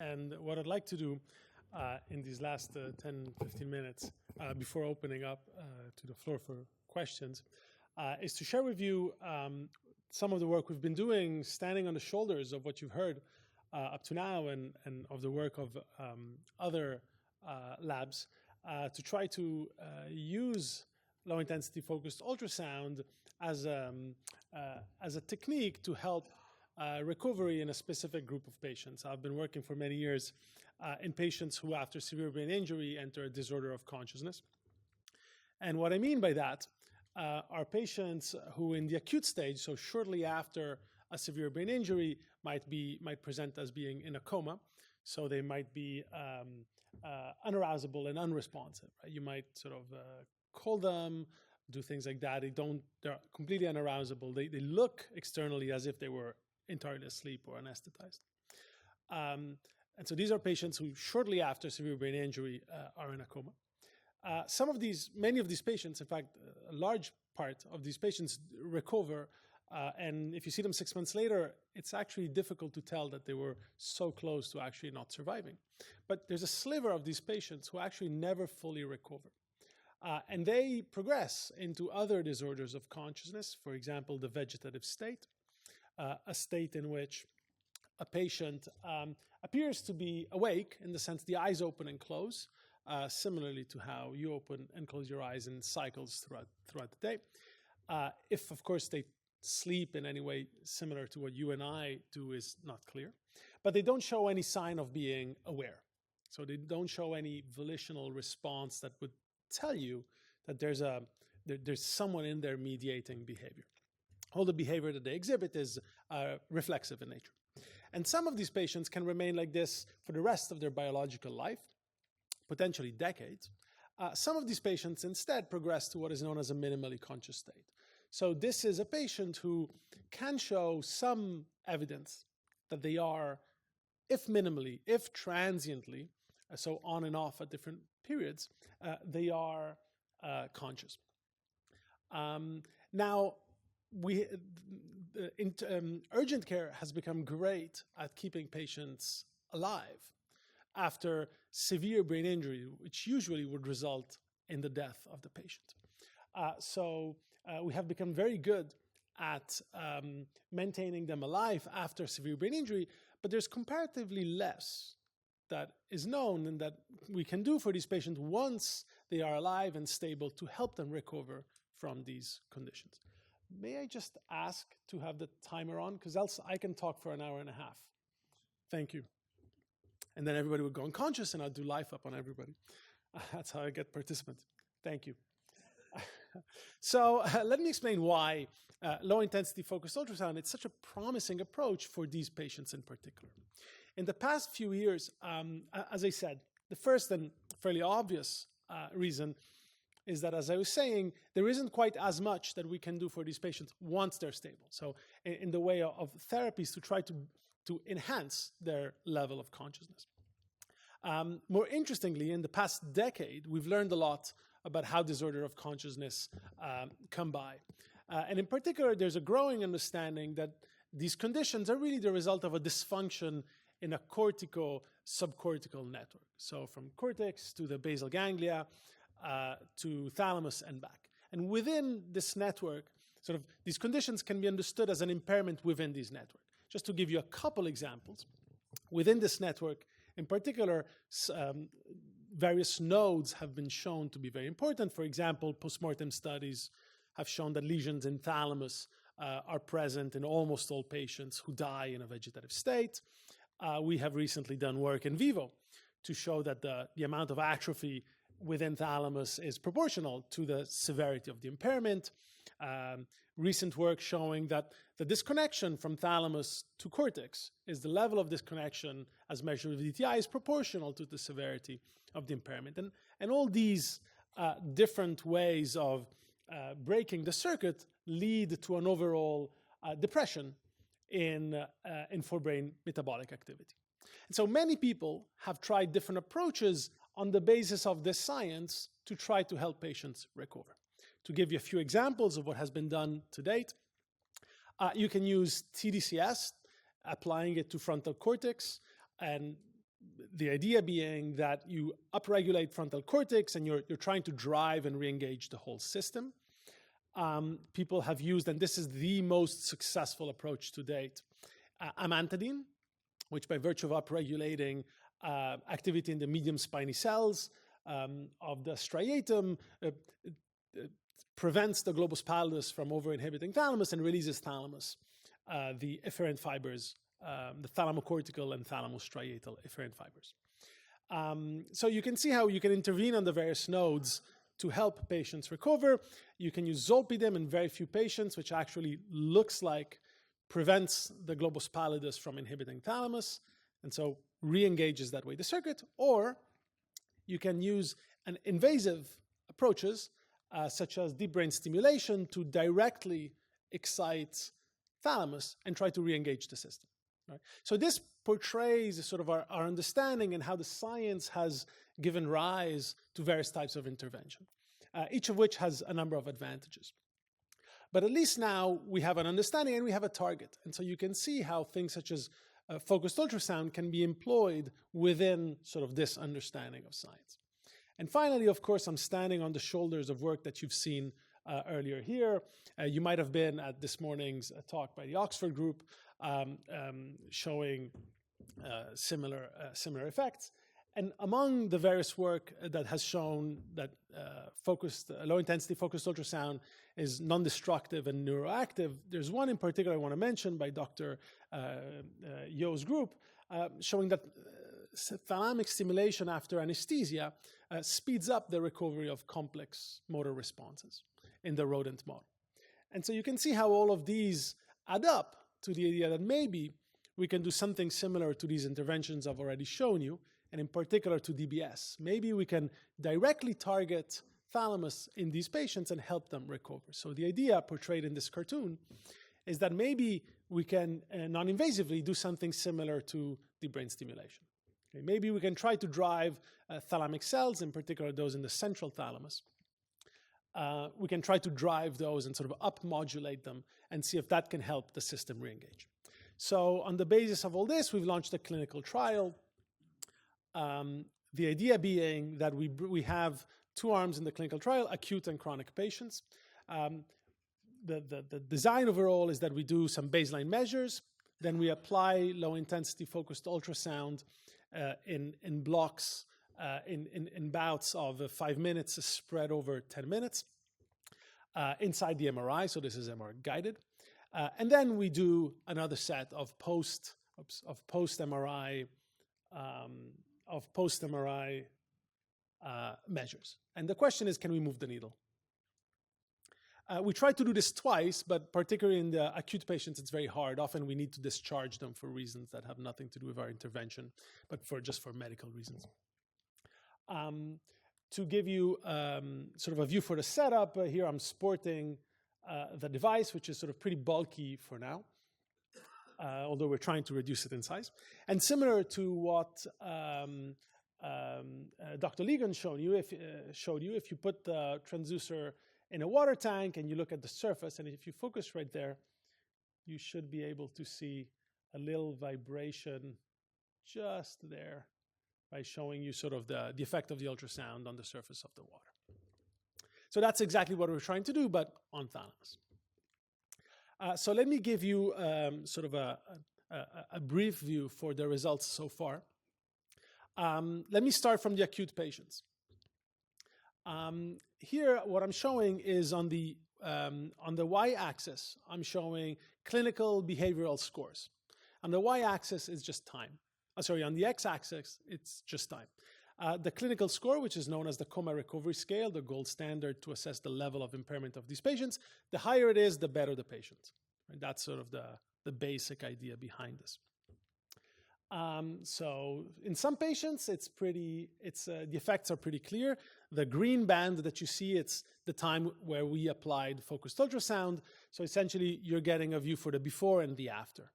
And what I'd like to do in these last 10, 15 minutes before opening up to the floor for questions is to share with you some of the work we've been doing, standing on the shoulders of what you've heard up to now and of the work of other labs to try to use low-intensity focused ultrasound as a technique to help recovery in a specific group of patients. I've been working for many years in patients who, after severe brain injury, enter a disorder of consciousness. And what I mean by that are patients who, in the acute stage, so shortly after a severe brain injury, might present as being in a coma. So they might be unarousable and unresponsive. Right? You might sort of call them, do things like that. They're completely unarousable. They look externally as if they were entirely asleep or anesthetized. And so these are patients who shortly after severe brain injury are in a coma. Many of these patients, in fact, a large part of these patients recover. And if you see them 6 months later, it's actually difficult to tell that they were so close to actually not surviving. But there's a sliver of these patients who actually never fully recover. And they progress into other disorders of consciousness, for example, the vegetative state, a state in which a patient appears to be awake in the sense the eyes open and close, similarly to how you open and close your eyes in cycles throughout the day. If, of course, they sleep in any way similar to what you and I do is not clear. But they don't show any sign of being aware. So they don't show any volitional response that would tell you that there's someone in there mediating behavior. All the behavior that they exhibit is reflexive in nature. And some of these patients can remain like this for the rest of their biological life, potentially decades. Some of these patients instead progress to what is known as a minimally conscious state. So this is a patient who can show some evidence that they are, if minimally, if transiently, so on and off at different periods, they are conscious. Now, urgent care has become great at keeping patients alive after severe brain injury, which usually would result in the death of the patient. So we have become very good at maintaining them alive after severe brain injury, but there's comparatively less that is known and that we can do for these patients once they are alive and stable to help them recover from these conditions. May I just ask to have the timer on? Because else I can talk for an hour and a half. Thank you. And then everybody would go unconscious and I'd do life up on everybody. That's how I get participants. Thank you. So let me explain why low-intensity focused ultrasound is such a promising approach for these patients in particular. In the past few years, as I said, the first and fairly obvious reason is that, as I was saying, there isn't quite as much that we can do for these patients once they're stable. So in the way of therapies to try to enhance their level of consciousness. More interestingly, in the past decade, we've learned a lot about how disorder of consciousness come by. And in particular, there's a growing understanding that these conditions are really the result of a dysfunction in a cortico-subcortical network. So from cortex to the basal ganglia to thalamus and back. And within this network, sort of these conditions can be understood as an impairment within these networks. Just to give you a couple examples, within this network, in particular, various nodes have been shown to be very important. For example, postmortem studies have shown that lesions in thalamus are present in almost all patients who die in a vegetative state. We have recently done work in vivo to show that the amount of atrophy within thalamus is proportional to the severity of the impairment. Recent work showing that the disconnection from thalamus to cortex is the level of disconnection as measured with DTI is proportional to the severity of the impairment. And all these different ways of breaking the circuit lead to an overall depression in forebrain metabolic activity. And so many people have tried different approaches on the basis of this science to try to help patients recover. To give you a few examples of what has been done to date, you can use TDCS, applying it to frontal cortex, and The idea being that you upregulate frontal cortex and you're trying to drive and re-engage the whole system. People have used, and this is the most successful approach to date, amantadine, which by virtue of upregulating activity in the medium spiny cells of the striatum, prevents the globus pallidus from over-inhibiting thalamus and releases thalamus, the efferent fibers, the thalamocortical and thalamostriatal efferent fibers. So you can see how you can intervene on the various nodes to help patients recover. You can use zolpidem in very few patients, which actually looks like prevents the globus pallidus from inhibiting thalamus, and so re-engages that way the circuit. Or you can use an invasive approaches, such as deep brain stimulation, to directly excite thalamus and try to re-engage the system. Right? So this portrays sort of our understanding and how the science has given rise to various types of intervention, each of which has a number of advantages. But at least now we have an understanding and we have a target. And so you can see how things such as focused ultrasound can be employed within sort of this understanding of science. And finally, of course, I'm standing on the shoulders of work that you've seen earlier here. You might have been at this morning's talk by the Oxford group showing similar effects. And among the various work that has shown that low-intensity focused ultrasound is non-destructive and neuroactive, there's one in particular I want to mention by Dr. Yo's group, showing that thalamic stimulation after anesthesia speeds up the recovery of complex motor responses in the rodent model. And so you can see how all of these add up to the idea that maybe we can do something similar to these interventions I've already shown you, and in particular to DBS. Maybe we can directly target thalamus in these patients and help them recover. So the idea portrayed in this cartoon is that maybe we can non-invasively do something similar to deep brain stimulation. Okay, maybe we can try to drive thalamic cells, in particular those in the central thalamus. We can try to drive those and sort of up-modulate them and see if that can help the system re-engage. So on the basis of all this, we've launched a clinical trial. The idea being that we have two arms in the clinical trial, acute and chronic patients. The design overall is that we do some baseline measures, then we apply low-intensity focused ultrasound in blocks, in bouts of 5 minutes spread over 10 minutes inside the MRI, so this is MR guided. And then we do another set of post-MRI measures. And the question is, can we move the needle? We try to do this twice, but particularly in the acute patients, it's very hard. Often we need to discharge them for reasons that have nothing to do with our intervention, but just for medical reasons. To give you sort of a view for the setup, here I'm sporting the device, which is sort of pretty bulky for now, although we're trying to reduce it in size. And similar to what Dr. Ligon showed you, if you put the transducer in a water tank and you look at the surface, and if you focus right there, you should be able to see a little vibration just there by showing you sort of the effect of the ultrasound on the surface of the water. So that's exactly what we're trying to do, but on thalamus. So let me give you sort of a brief view for the results so far. Let me start from the acute patients. Here, what I'm showing is on the y-axis, I'm showing clinical behavioral scores. On the y-axis is just time. On the x-axis, it's just time. The clinical score, which is known as the coma recovery scale, the gold standard to assess the level of impairment of these patients, the higher it is, the better the patient. Right? That's sort of the basic idea behind this. So in some patients, the effects are pretty clear. The green band that you see, it's the time where we applied focused ultrasound. So essentially, you're getting a view for the before and the after.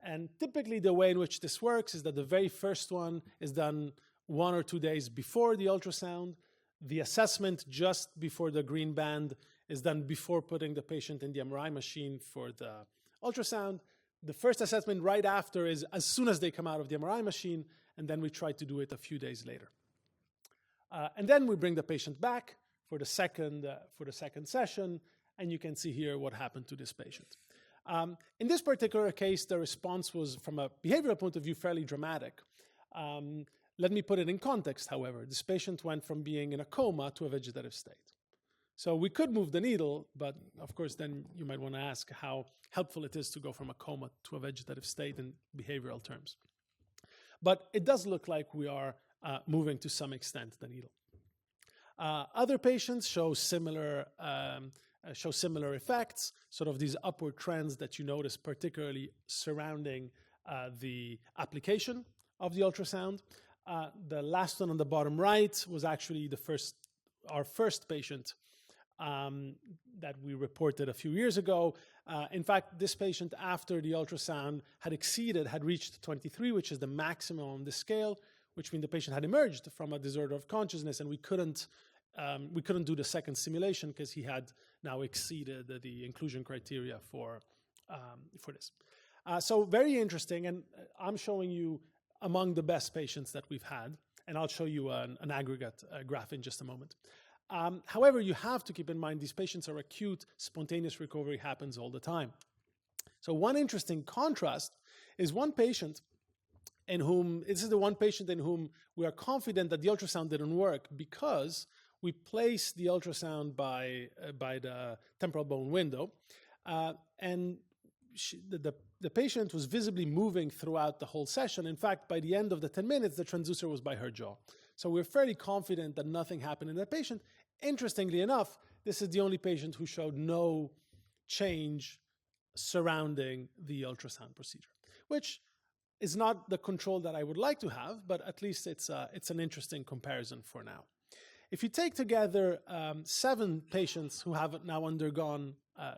And typically, the way in which this works is that the very first one is done 1 or 2 days before the ultrasound. The assessment just before the green band is done before putting the patient in the MRI machine for the ultrasound. The first assessment right after is as soon as they come out of the MRI machine, and then we try to do it a few days later. And then we bring the patient back for the second session, and you can see here what happened to this patient. In this particular case, the response was, from a behavioral point of view, fairly dramatic. Let me put it in context, however. This patient went from being in a coma to a vegetative state. So we could move the needle, but of course then you might want to ask how helpful it is to go from a coma to a vegetative state in behavioral terms. But it does look like we are moving to some extent the needle. Other patients show similar effects, sort of these upward trends that you notice particularly surrounding the application of the ultrasound. The last one on the bottom right was actually our first patient that we reported a few years ago. In fact, this patient, after the ultrasound, had reached 23, which is the maximum on the scale, which means the patient had emerged from a disorder of consciousness, and we couldn't do the second simulation because he had now exceeded the inclusion criteria for this. So very interesting, and I'm showing you among the best patients that we've had, and I'll show you an aggregate graph in just a moment. However, you have to keep in mind these patients are acute, spontaneous recovery happens all the time. So one interesting contrast is one patient in whom we are confident that the ultrasound didn't work because we placed the ultrasound by the temporal bone window, and the patient was visibly moving throughout the whole session. In fact, by the end of the 10 minutes, the transducer was by her jaw. So we're fairly confident that nothing happened in that patient. Interestingly enough, this is the only patient who showed no change surrounding the ultrasound procedure, which is not the control that I would like to have, but at least it's an interesting comparison for now. If you take together 7 patients who have now undergone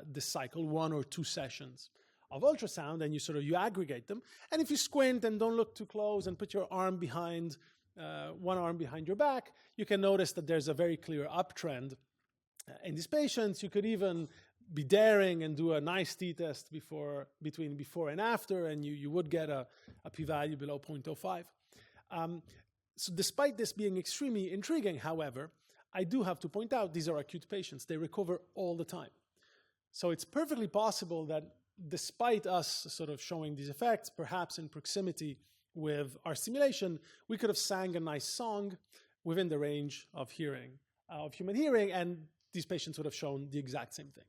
this cycle, 1 or 2 sessions of ultrasound, and you aggregate them, and if you squint and don't look too close and put your arm behind one arm behind your back, you can notice that there's a very clear uptrend in these patients. You could even be daring and do a nice t-test between before and after, and you would get a p-value below 0.05. So despite this being extremely intriguing, however, I do have to point out these are acute patients. They recover all the time. So it's perfectly possible that despite us sort of showing these effects, perhaps in proximity with our simulation, we could have sang a nice song within the range of human hearing, and these patients would have shown the exact same thing.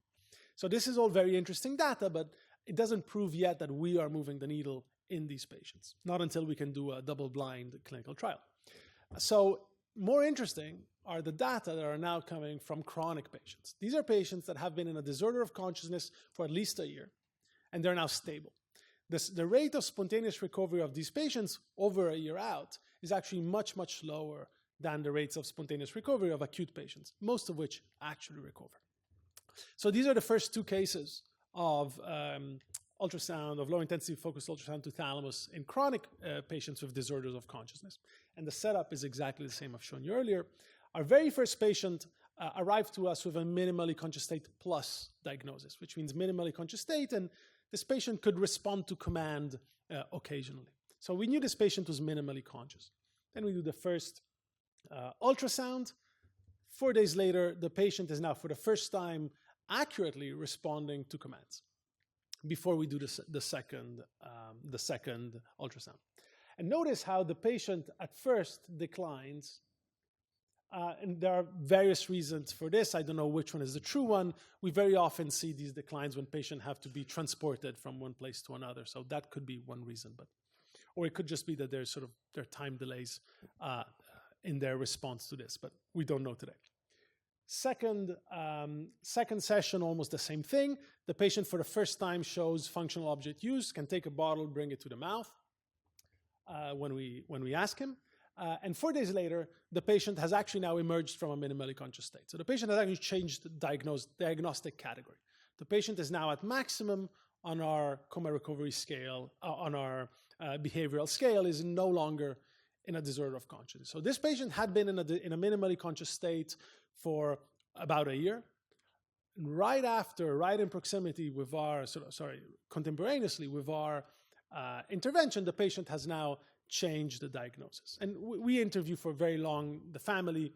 So this is all very interesting data, but it doesn't prove yet that we are moving the needle in these patients, not until we can do a double-blind clinical trial. So more interesting are the data that are now coming from chronic patients. These are patients that have been in a disorder of consciousness for at least a year, and they're now stable. The rate of spontaneous recovery of these patients over a year out is actually much, much lower than the rates of spontaneous recovery of acute patients, most of which actually recover. So these are the first 2 cases of ultrasound, of low-intensity focused ultrasound to thalamus in chronic patients with disorders of consciousness. And the setup is exactly the same I've shown you earlier. Our very first patient arrived to us with a minimally conscious state plus diagnosis, which means minimally conscious state, and this patient could respond to command occasionally. So we knew this patient was minimally conscious. Then we do the first ultrasound. 4 days later, the patient is now for the first time accurately responding to commands before we do the second ultrasound. And notice how the patient at first declines. And there are various reasons for this. I don't know which one is the true one. We very often see these declines when patients have to be transported from one place to another. So that could be one reason, or it could just be that there are time delays in their response to this, but we don't know today. Second session, almost the same thing. The patient for the first time shows functional object use, can take a bottle, bring it to the mouth when we ask him. And 4 days later, the patient has actually now emerged from a minimally conscious state. So the patient has actually changed the diagnostic category. The patient is now at maximum on our coma recovery scale, on our behavioral scale, is no longer in a disorder of consciousness. So this patient had been in a minimally conscious state for about a year. Right in proximity with contemporaneously with our intervention, the patient has now change the diagnosis. And we interview for very long the family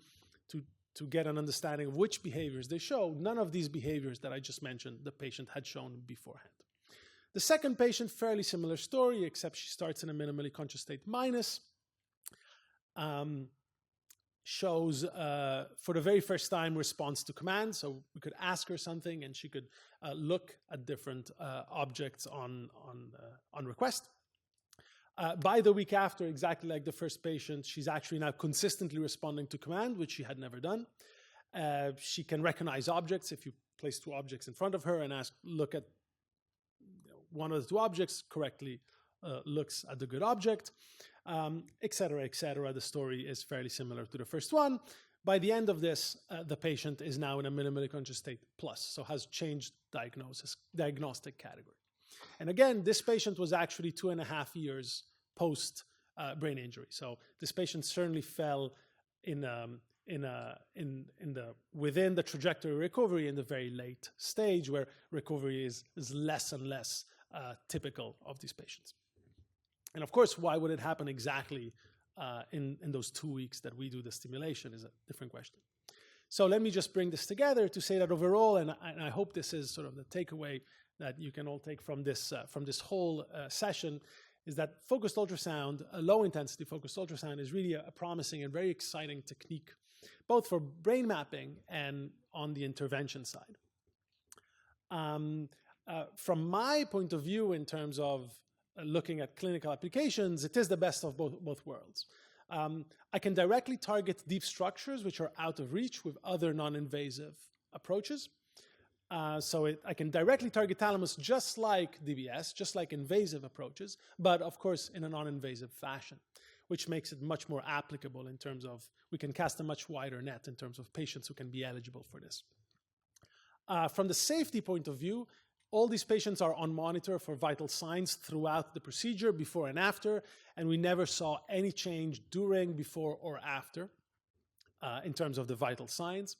to get an understanding of which behaviors they show. None of these behaviors that I just mentioned the patient had shown beforehand. The second patient, fairly similar story, except she starts in a minimally conscious state minus. Shows for the very first time response to command. So we could ask her something and she could look at different objects on request. By the week after, exactly like the first patient, she's actually now consistently responding to command, which she had never done. She can recognize objects. If you place two objects in front of her and look at one of the two objects, correctly looks at the good object, et cetera, et cetera. The story is fairly similar to the first one. By the end of this, the patient is now in a minimally conscious state plus, so has changed diagnostic category. And again, this patient was actually 2.5 years post brain injury. So this patient certainly fell within the trajectory of recovery in the very late stage, where recovery is less and less typical of these patients. And of course, why would it happen exactly in those 2 weeks that we do the stimulation is a different question. So let me just bring this together to say that overall, and I hope this is sort of the takeaway that you can all take from this whole session, is that focused ultrasound, a low-intensity focused ultrasound, is really a promising and very exciting technique, both for brain mapping and on the intervention side. From my point of view, in terms of looking at clinical applications, it is the best of both worlds. I can directly target deep structures which are out of reach with other non-invasive approaches. I can directly target thalamus just like DBS, just like invasive approaches, but of course in a non-invasive fashion, which makes it much more applicable in terms of, we can cast a much wider net in terms of patients who can be eligible for this. From the safety point of view, all these patients are on monitor for vital signs throughout the procedure, before and after, and we never saw any change during, before, or after in terms of the vital signs.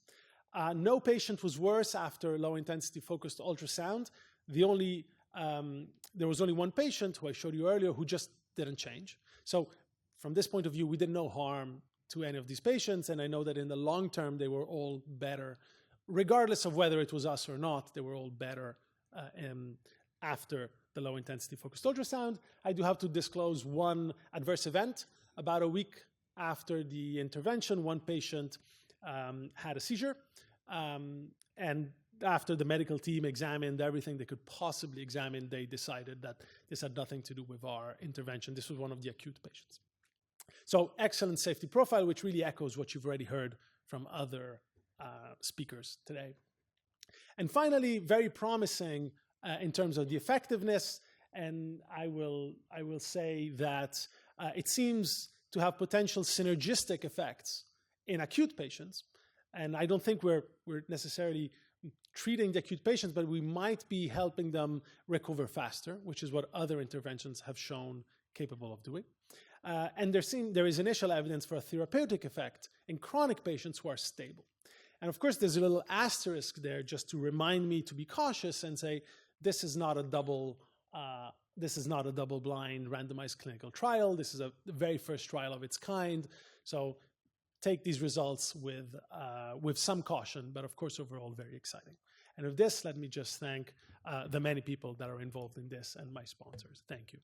No patient was worse after low-intensity focused ultrasound. There was only one patient, who I showed you earlier, who just didn't change. So from this point of view, we did no harm to any of these patients, and I know that in the long term, they were all better. Regardless of whether it was us or not, they were all better after the low-intensity focused ultrasound. I do have to disclose one adverse event. About a week after the intervention, one patient had a seizure, and after the medical team examined everything they could possibly examine, they decided that this had nothing to do with our intervention. This was one of the acute patients. So excellent safety profile, which really echoes what you've already heard from other speakers today. And finally, very promising in terms of the effectiveness, and I will say that it seems to have potential synergistic effects in acute patients. And I don't think we're necessarily treating the acute patients, but we might be helping them recover faster, which is what other interventions have shown capable of doing. And there is initial evidence for a therapeutic effect in chronic patients who are stable. And of course, there's a little asterisk there just to remind me to be cautious and say, this is not a double-blind randomized clinical trial. This is the very first trial of its kind. So take these results with some caution, but of course, overall, very exciting. And with this, let me just thank the many people that are involved in this and my sponsors. Thank you.